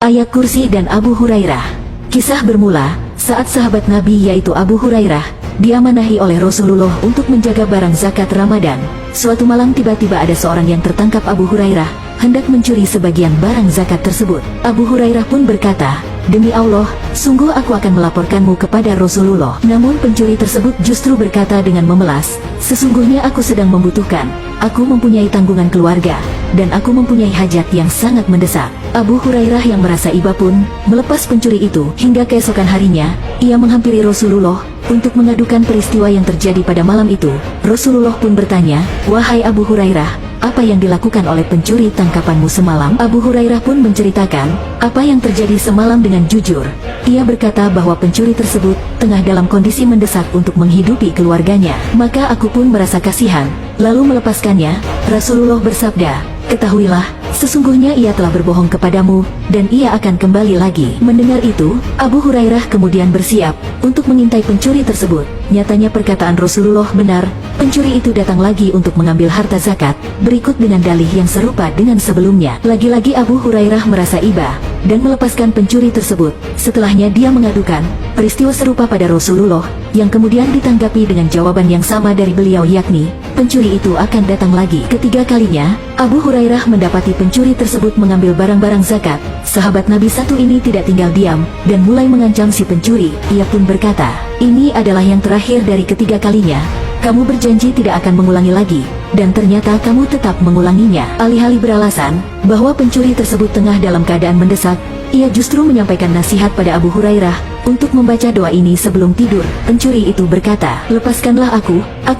Ayat Kursi dan Abu Hurairah. Kisah bermula saat sahabat Nabi yaitu Abu Hurairah diamanahi oleh Rasulullah untuk menjaga barang zakat Ramadan. Suatu malam tiba-tiba ada seorang yang tertangkap Abu Hurairah hendak mencuri sebagian barang zakat tersebut. Abu Hurairah pun berkata, "Demi Allah, sungguh aku akan melaporkanmu kepada Rasulullah." Namun pencuri tersebut justru berkata dengan memelas, "Sesungguhnya aku sedang membutuhkan. Aku mempunyai tanggungan keluarga, dan aku mempunyai hajat yang sangat mendesak." Abu Hurairah yang merasa iba pun melepas pencuri itu. Hingga keesokan harinya, ia menghampiri Rasulullah untuk mengadukan peristiwa yang terjadi pada malam itu. Rasulullah pun bertanya, "Wahai Abu Hurairah, apa yang dilakukan oleh pencuri tangkapanmu semalam?" Abu Hurairah pun menceritakan apa yang terjadi semalam dengan jujur. Ia berkata bahwa pencuri tersebut tengah dalam kondisi mendesak untuk menghidupi keluarganya. Maka aku pun merasa kasihan, lalu melepaskannya. Rasulullah bersabda, "Ketahuilah, sesungguhnya ia telah berbohong kepadamu, dan ia akan kembali lagi." Mendengar itu, Abu Hurairah kemudian bersiap untuk mengintai pencuri tersebut. Nyatanya perkataan Rasulullah benar, pencuri itu datang lagi untuk mengambil harta zakat, berikut dengan dalih yang serupa dengan sebelumnya. Lagi-lagi Abu Hurairah merasa iba dan melepaskan pencuri tersebut. Setelahnya dia mengadukan peristiwa serupa pada Rasulullah, yang kemudian ditanggapi dengan jawaban yang sama dari beliau, yakni pencuri itu akan datang lagi. Ketiga kalinya, Abu Hurairah mendapati pencuri tersebut mengambil barang-barang zakat. Sahabat Nabi satu ini tidak tinggal diam dan mulai mengancam si pencuri. Ia pun berkata, "Ini adalah yang terakhir dari ketiga kalinya. Kamu berjanji tidak akan mengulangi lagi, dan ternyata kamu tetap mengulanginya." Alih-alih beralasan bahwa pencuri tersebut tengah dalam keadaan mendesak, ia justru menyampaikan nasihat pada Abu Hurairah untuk membaca doa ini sebelum tidur. Pencuri itu berkata, "Lepaskanlah aku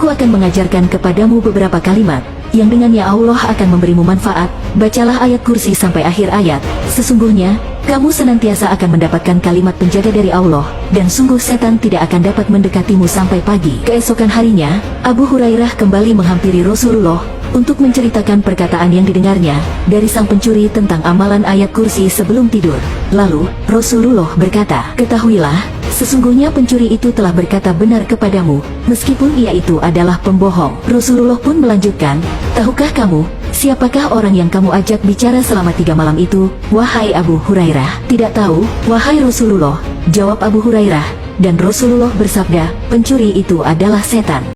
akan mengajarkan kepadamu beberapa kalimat yang dengannya Allah akan memberimu manfaat. Bacalah ayat kursi sampai akhir ayat. Sesungguhnya kamu senantiasa akan mendapatkan kalimat penjaga dari Allah, dan sungguh setan tidak akan dapat mendekatimu sampai pagi." Keesokan harinya, Abu Hurairah kembali menghampiri Rasulullah untuk menceritakan perkataan yang didengarnya dari sang pencuri tentang amalan ayat kursi sebelum tidur. Lalu, Rasulullah berkata, "Ketahuilah, sesungguhnya pencuri itu telah berkata benar kepadamu, meskipun ia itu adalah pembohong." Rasulullah pun melanjutkan, "Tahukah kamu, siapakah orang yang kamu ajak bicara selama 3 malam itu, wahai Abu Hurairah?" "Tidak tahu, wahai Rasulullah," jawab Abu Hurairah, dan Rasulullah bersabda, "Pencuri itu adalah setan."